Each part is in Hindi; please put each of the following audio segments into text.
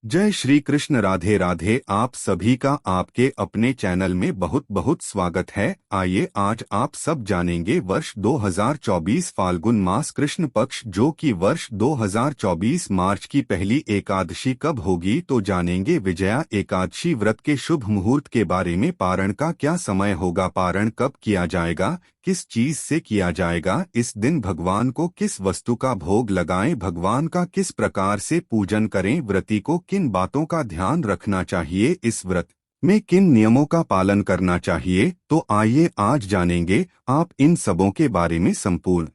जय श्री कृष्ण। राधे राधे। आप सभी का आपके अपने चैनल में बहुत बहुत स्वागत है। आइए आज आप सब जानेंगे वर्ष 2024 फाल्गुन मास कृष्ण पक्ष जो कि वर्ष 2024 मार्च की पहली एकादशी कब होगी। तो जानेंगे विजया एकादशी व्रत के शुभ मुहूर्त के बारे में। पारण का क्या समय होगा, पारण कब किया जाएगा, किस चीज से किया जाएगा, इस दिन भगवान को किस वस्तु का भोग लगाएं, भगवान का किस प्रकार से पूजन करें, व्रती को किन बातों का ध्यान रखना चाहिए, इस व्रत में किन नियमों का पालन करना चाहिए। तो आइए आज जानेंगे आप इन सबों के बारे में। संपूर्ण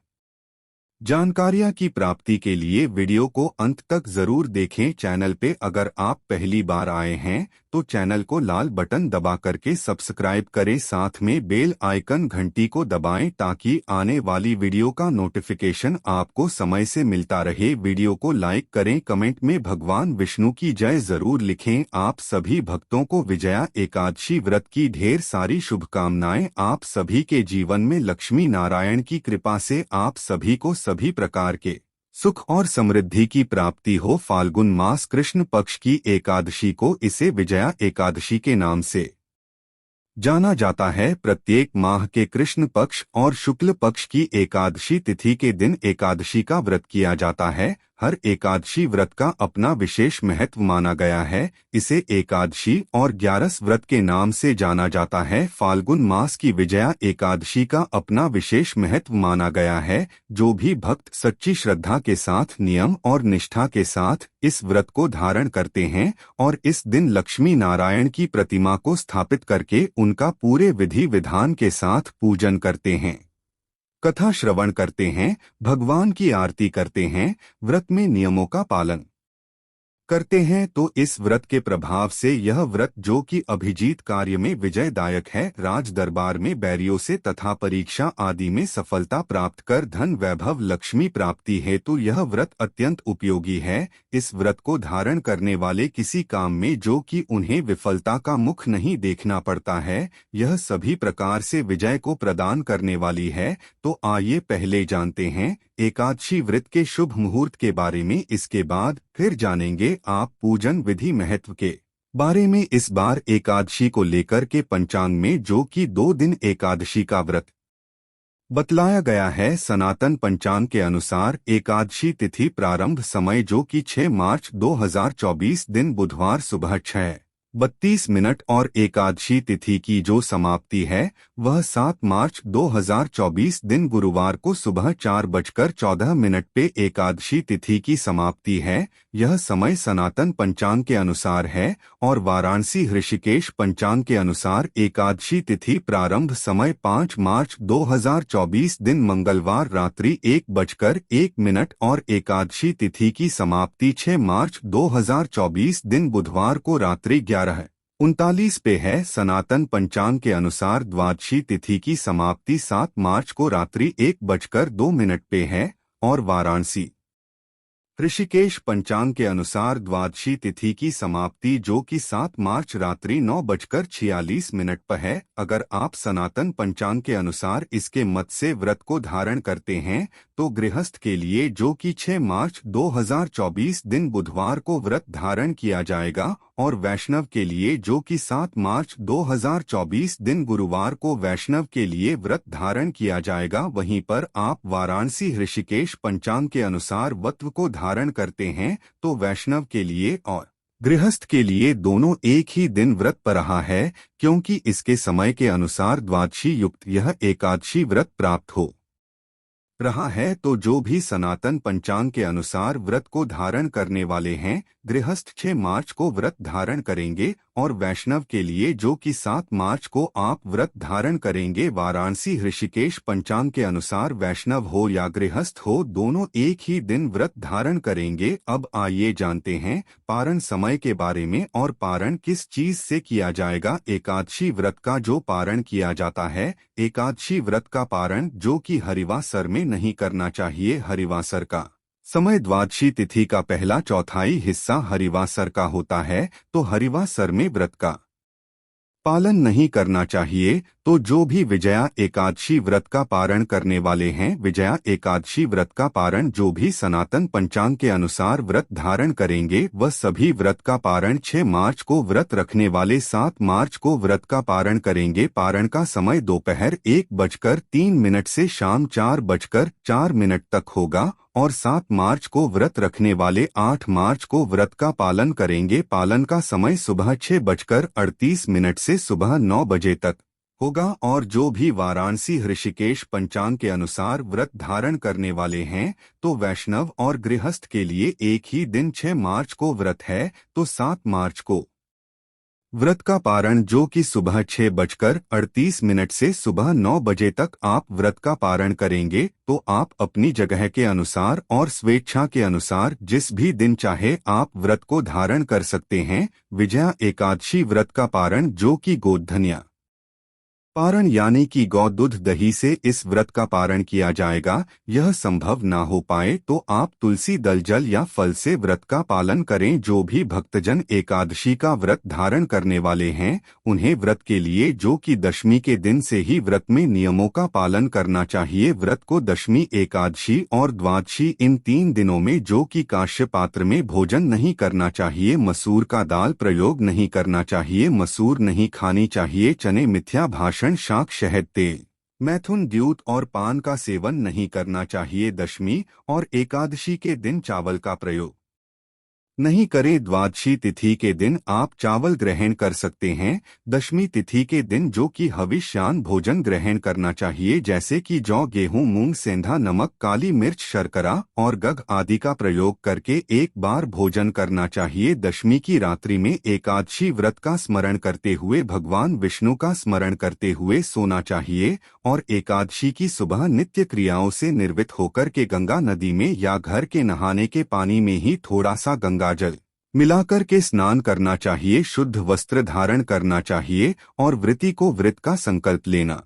जानकारियां की प्राप्ति के लिए वीडियो को अंत तक जरूर देखें। चैनल पे अगर आप पहली बार आए हैं तो चैनल को लाल बटन दबा करके सब्सक्राइब करें, साथ में बेल आइकन घंटी को दबाएं ताकि आने वाली वीडियो का नोटिफिकेशन आपको समय से मिलता रहे। वीडियो को लाइक करें, कमेंट में भगवान विष्णु की जय जरूर लिखें। आप सभी भक्तों को विजया एकादशी व्रत की ढेर सारी शुभकामनाएं। आप सभी के जीवन में लक्ष्मी नारायण की कृपा से आप सभी को सभी प्रकार के सुख और समृद्धि की प्राप्ति हो। फाल्गुन मास कृष्ण पक्ष की एकादशी को इसे विजया एकादशी के नाम से जाना जाता है। प्रत्येक माह के कृष्ण पक्ष और शुक्ल पक्ष की एकादशी तिथि के दिन एकादशी का व्रत किया जाता है। हर एकादशी व्रत का अपना विशेष महत्व माना गया है। इसे एकादशी और 11 व्रत के नाम से जाना जाता है। फाल्गुन मास की विजया एकादशी का अपना विशेष महत्व माना गया है। जो भी भक्त सच्ची श्रद्धा के साथ, नियम और निष्ठा के साथ इस व्रत को धारण करते हैं और इस दिन लक्ष्मी नारायण की प्रतिमा को स्थापित करके उनका पूरे विधि विधान के साथ पूजन करते हैं, कथा श्रवण करते हैं, भगवान की आरती करते हैं, व्रत में नियमों का पालन करते हैं, तो इस व्रत के प्रभाव से यह व्रत जो कि अभिजीत कार्य में विजयदायक है, राज दरबार में बैरियों से तथा परीक्षा आदि में सफलता प्राप्त कर धन वैभव लक्ष्मी प्राप्ति हेतु यह व्रत अत्यंत उपयोगी है। इस व्रत को धारण करने वाले किसी काम में जो कि उन्हें विफलता का मुख नहीं देखना पड़ता है, यह सभी प्रकार से विजय को प्रदान करने वाली है। तो आइए पहले जानते हैं एकादशी व्रत के शुभ मुहूर्त के बारे में। इसके बाद फिर जानेंगे आप पूजन विधि महत्व के बारे में। इस बार एकादशी को लेकर के पंचांग में जो कि 2 दिन एकादशी का व्रत बतलाया गया है। सनातन पंचांग के अनुसार एकादशी तिथि प्रारंभ समय जो कि 6 मार्च 2024 दिन बुधवार सुबह 6:32 और एकादशी तिथि की जो समाप्ति है वह 7 मार्च 2024 दिन गुरुवार को सुबह 4:14 पे एकादशी तिथि की समाप्ति है। यह समय सनातन पंचांग के अनुसार है और वाराणसी ऋषिकेश पंचांग के अनुसार एकादशी तिथि प्रारंभ समय 5 मार्च 2024 दिन मंगलवार रात्रि 1:01 और एकादशी तिथि की समाप्ति 6 मार्च 2024 दिन बुधवार को रात्रि 11:39 पे है। सनातन पंचांग के अनुसार द्वादशी तिथि की समाप्ति 7 मार्च को रात्रि 1:02 पे है और वाराणसी ऋषिकेश पंचांग के अनुसार द्वादशी तिथि की समाप्ति जो कि 7 मार्च रात्रि 9:46 पर है। अगर आप सनातन पंचांग के अनुसार इसके मत से व्रत को धारण करते हैं तो गृहस्थ के लिए जो कि 6 मार्च 2024 दिन बुधवार को व्रत धारण किया जाएगा और वैष्णव के लिए जो कि 7 मार्च 2024 दिन गुरुवार को वैष्णव के लिए व्रत धारण किया जाएगा। वहीं पर आप वाराणसी ऋषिकेश पंचांग के अनुसार व्रत को धारण करते हैं तो वैष्णव के लिए और गृहस्थ के लिए दोनों एक ही दिन व्रत पर रहा है, क्योंकि इसके समय के अनुसार द्वादशी युक्त यह एकादशी व्रत प्राप्त हो रहा है। तो जो भी सनातन पंचांग के अनुसार व्रत को धारण करने वाले हैं, गृहस्थ 6 मार्च को व्रत धारण करेंगे और वैष्णव के लिए जो कि 7 मार्च को आप व्रत धारण करेंगे। वाराणसी ऋषिकेश पंचांग के अनुसार वैष्णव हो या गृहस्थ हो दोनों एक ही दिन व्रत धारण करेंगे। अब आइए जानते हैं पारण समय के बारे में और पारण किस चीज से किया जाएगा। एकादशी व्रत का जो पारण किया जाता है, एकादशी व्रत का पारण जो कि हरिवासर में नहीं करना चाहिए। हरिवासर का समय द्वादशी तिथि का पहला चौथाई हिस्सा हरिवासर का होता है, तो हरिवासर में व्रत का पालन नहीं करना चाहिए। तो जो भी विजया एकादशी व्रत का पारण करने वाले हैं, विजया एकादशी व्रत का पारण जो भी सनातन पंचांग के अनुसार व्रत धारण करेंगे, वह सभी व्रत का पारण 6 मार्च को, व्रत रखने वाले 7 मार्च को व्रत का पारण करेंगे। पारण का समय दोपहर 1:03 से शाम 4:04 तक होगा और 7 मार्च को व्रत रखने वाले 8 मार्च को व्रत का पालन करेंगे। पालन का समय सुबह 6:38 से सुबह 9 बजे तक होगा। और जो भी वाराणसी ऋषिकेश पंचांग के अनुसार व्रत धारण करने वाले हैं, तो वैष्णव और गृहस्थ के लिए एक ही दिन 6 मार्च को व्रत है, तो 7 मार्च को व्रत का पारण जो कि सुबह 6:38 से सुबह 9 बजे तक आप व्रत का पारण करेंगे। तो आप अपनी जगह के अनुसार और स्वेच्छा के अनुसार जिस भी दिन चाहे आप व्रत को धारण कर सकते हैं। विजया एकादशी व्रत का पारण जो कि गोधन्या पारण यानी कि गौ दूध दही से इस व्रत का पारण किया जाएगा। यह संभव ना हो पाए तो आप तुलसी दल जल या फल से व्रत का पालन करें। जो भी भक्तजन एकादशी का व्रत धारण करने वाले हैं, उन्हें व्रत के लिए जो कि दशमी के दिन से ही व्रत में नियमों का पालन करना चाहिए। व्रत को दशमी, एकादशी और द्वादशी इन 3 दिनों में जो कि काश्य पात्र में भोजन नहीं करना चाहिए, मसूर का दाल प्रयोग नहीं करना चाहिए, मसूर नहीं खानी चाहिए, चने, मिथ्या भाषण, शाक, शहद, तेल, मैथुन, द्यूत और पान का सेवन नहीं करना चाहिए। दशमी और एकादशी के दिन चावल का प्रयोग नहीं करें। द्वादशी तिथि के दिन आप चावल ग्रहण कर सकते हैं। दशमी तिथि के दिन जो कि हविष्यान भोजन ग्रहण करना चाहिए, जैसे कि जौ, गेहूं, मूंग, सेंधा, नमक, काली मिर्च, शर्करा और गग आदि का प्रयोग करके एक बार भोजन करना चाहिए। दशमी की रात्रि में एकादशी व्रत का स्मरण करते हुए भगवान विष्णु का स्मरण करते हुए सोना चाहिए और एकादशी की सुबह नित्य क्रियाओं से निर्वृत्त होकर के गंगा नदी में या घर के नहाने के पानी में ही थोड़ा सा गंगा जल मिलाकर के स्नान करना चाहिए। शुद्ध वस्त्र धारण करना चाहिए और व्रती को व्रत का संकल्प लेना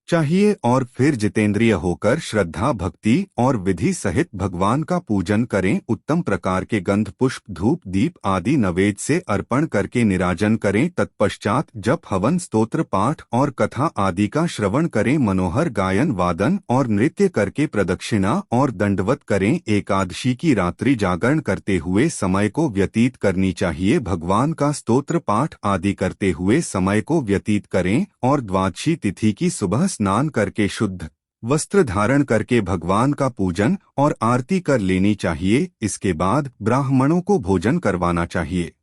चाहिए और फिर जितेंद्रिय होकर श्रद्धा, भक्ति और विधि सहित भगवान का पूजन करें। उत्तम प्रकार के गंध, पुष्प, धूप, दीप आदि नैवेद्य से अर्पण करके निराजन करें। तत्पश्चात जप, हवन, स्तोत्र पाठ और कथा आदि का श्रवण करें। मनोहर गायन, वादन और नृत्य करके प्रदक्षिणा और दंडवत करें। एकादशी की रात्रि जागरण करते हुए समय को व्यतीत करनी चाहिए। भगवान का स्तोत्र पाठ आदि करते हुए समय को व्यतीत करें और द्वादशी तिथि की सुबह स्नान करके शुद्ध वस्त्र धारण करके भगवान का पूजन और आरती कर लेनी चाहिए। इसके बाद ब्राह्मणों को भोजन करवाना चाहिए।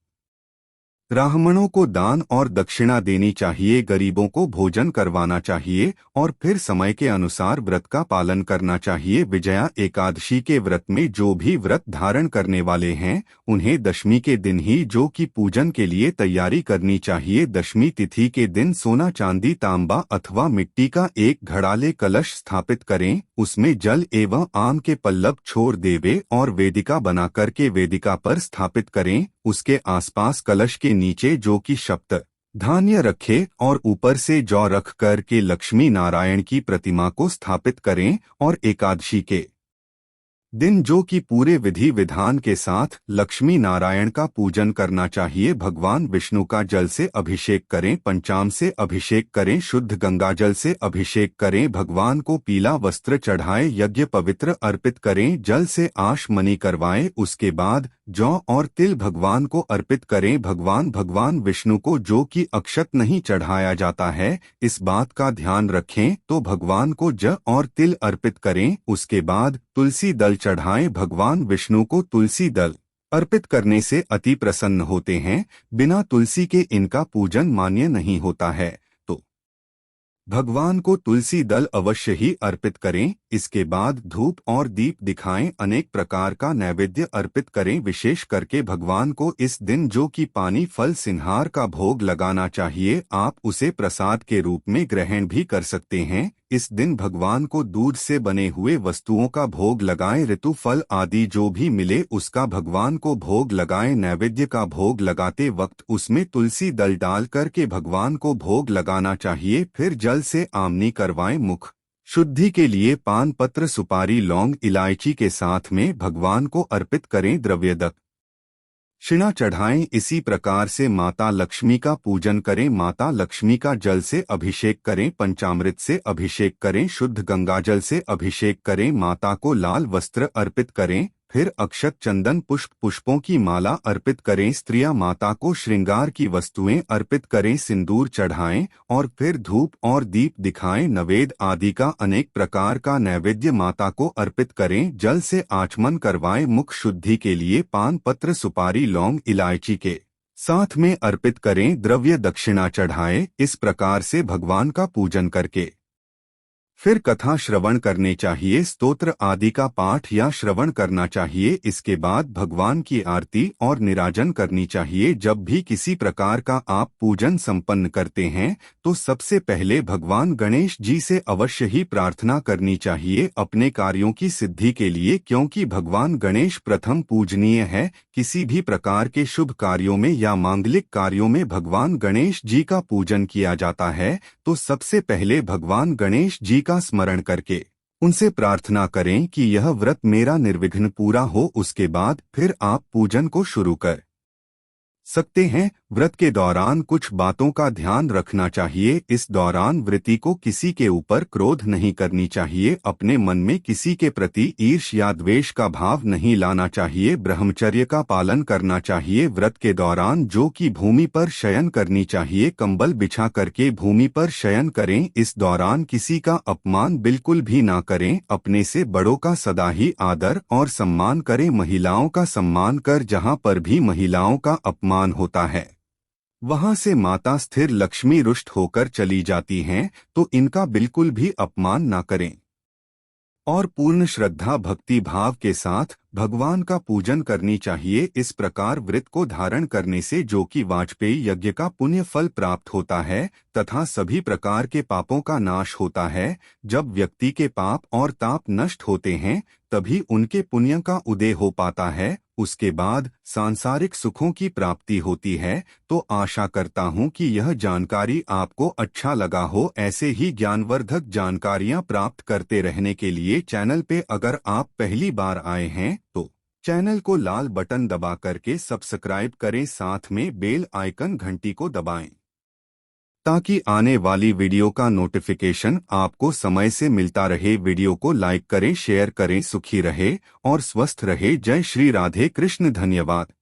ब्राह्मणों को दान और दक्षिणा देनी चाहिए। गरीबों को भोजन करवाना चाहिए और फिर समय के अनुसार व्रत का पालन करना चाहिए। विजया एकादशी के व्रत में जो भी व्रत धारण करने वाले हैं, उन्हें दशमी के दिन ही जो कि पूजन के लिए तैयारी करनी चाहिए। दशमी तिथि के दिन सोना, चांदी, तांबा अथवा मिट्टी का एक घड़ाले कलश स्थापित करें। उसमें जल एवं आम के पल्लव छोड़ देवे और वेदिका बना करके वेदिका पर स्थापित करें। उसके आसपास कलश के नीचे जो कि सप्त धान्य रखे और ऊपर से जौ रख कर के लक्ष्मी नारायण की प्रतिमा को स्थापित करें और एकादशी के दिन जो कि पूरे विधि विधान के साथ लक्ष्मी नारायण का पूजन करना चाहिए। भगवान विष्णु का जल से अभिषेक करें, पंचामृत से अभिषेक करें, शुद्ध गंगा जल से अभिषेक करें। भगवान को पीला वस्त्र चढ़ाएं, यज्ञ पवित्र अर्पित करें, जल से आशमनी करवाएं। उसके बाद जौ और तिल भगवान को अर्पित करें। भगवान विष्णु को जो कि अक्षत नहीं चढ़ाया जाता है, इस बात का ध्यान रखें। तो भगवान को जौ और तिल अर्पित करें। उसके बाद तुलसी दल चढ़ाएं। भगवान विष्णु को तुलसी दल अर्पित करने से अति प्रसन्न होते हैं। बिना तुलसी के इनका पूजन मान्य नहीं होता है, तो भगवान को तुलसी दल अवश्य ही अर्पित करें। इसके बाद धूप और दीप दिखाएं, अनेक प्रकार का नैवेद्य अर्पित करें। विशेष करके भगवान को इस दिन जो कि पानी, फल, सिंहार का भोग लगाना चाहिए। आप उसे प्रसाद के रूप में ग्रहण भी कर सकते हैं। इस दिन भगवान को दूध से बने हुए वस्तुओं का भोग लगाएं। ऋतु फल आदि जो भी मिले उसका भगवान को भोग लगाएं। नैवेद्य का भोग लगाते वक्त उसमें तुलसी दल डाल करके भगवान को भोग लगाना चाहिए। फिर जल से आमनी करवाएं। मुख शुद्धि के लिए पान पत्र, सुपारी, लौंग, इलायची के साथ में भगवान को अर्पित करें। द्रव्यदक दक्षिणा चढ़ाएं। इसी प्रकार से माता लक्ष्मी का पूजन करें। माता लक्ष्मी का जल से अभिषेक करें, पंचामृत से अभिषेक करें, शुद्ध गंगाजल से अभिषेक करें। माता को लाल वस्त्र अर्पित करें, फिर अक्षत, चंदन, पुष्पों की माला अर्पित करें। स्त्रियां माता को श्रृंगार की वस्तुएं अर्पित करें, सिंदूर चढ़ाएं और फिर धूप और दीप दिखाएं। नवेद आदि का अनेक प्रकार का नैवेद्य माता को अर्पित करें। जल से आचमन करवाएं। मुख शुद्धि के लिए पान पत्र, सुपारी, लौंग, इलायची के साथ में अर्पित करें। द्रव्य दक्षिणा चढ़ाएं। इस प्रकार से भगवान का पूजन करके फिर कथा श्रवण करने चाहिए, स्तोत्र आदि का पाठ या श्रवण करना चाहिए। इसके बाद भगवान की आरती और निराजन करनी चाहिए। जब भी किसी प्रकार का आप पूजन संपन्न करते हैं तो सबसे पहले भगवान गणेश जी से अवश्य ही प्रार्थना करनी चाहिए अपने कार्यों की सिद्धि के लिए, क्योंकि भगवान गणेश प्रथम पूजनीय है। किसी भी प्रकार के शुभ कार्यों में या मांगलिक कार्यों में भगवान गणेश जी का पूजन किया जाता है तो सबसे पहले भगवान गणेश जी का स्मरण करके उनसे प्रार्थना करें कि यह व्रत मेरा निर्विघ्न पूरा हो। उसके बाद फिर आप पूजन को शुरू कर सकते हैं। व्रत के दौरान कुछ बातों का ध्यान रखना चाहिए। इस दौरान व्रती को किसी के ऊपर क्रोध नहीं करनी चाहिए, अपने मन में किसी के प्रति ईर्ष्या या द्वेष का भाव नहीं लाना चाहिए, ब्रह्मचर्य का पालन करना चाहिए। व्रत के दौरान जो कि भूमि पर शयन करनी चाहिए, कंबल बिछा करके भूमि पर शयन करें। इस दौरान किसी का अपमान बिल्कुल भी ना करें। अपने से बड़ों का सदा ही आदर और सम्मान करें। महिलाओं का सम्मान कर जहां पर भी महिलाओं का अपमान होता है वहां से माता स्थिर लक्ष्मी रुष्ट होकर चली जाती हैं, तो इनका बिल्कुल भी अपमान ना करें और पूर्ण श्रद्धा भक्ति भाव के साथ भगवान का पूजन करनी चाहिए। इस प्रकार व्रत को धारण करने से जो कि वाजपेयी यज्ञ का पुण्य फल प्राप्त होता है तथा सभी प्रकार के पापों का नाश होता है। जब व्यक्ति के पाप और ताप नष्ट होते हैं तभी उनके पुण्य का उदय हो पाता है। उसके बाद सांसारिक सुखों की प्राप्ति होती है। तो आशा करता हूं कि यह जानकारी आपको अच्छा लगा हो। ऐसे ही ज्ञानवर्धक जानकारियां प्राप्त करते रहने के लिए चैनल पे अगर आप पहली बार आए हैं तो चैनल को लाल बटन दबा करके सब्सक्राइब करें, साथ में बेल आइकन घंटी को दबाएं ताकि आने वाली वीडियो का नोटिफिकेशन आपको समय से मिलता रहे। वीडियो को लाइक करें, शेयर करें। सुखी रहे और स्वस्थ रहे। जय श्री राधे कृष्ण। धन्यवाद।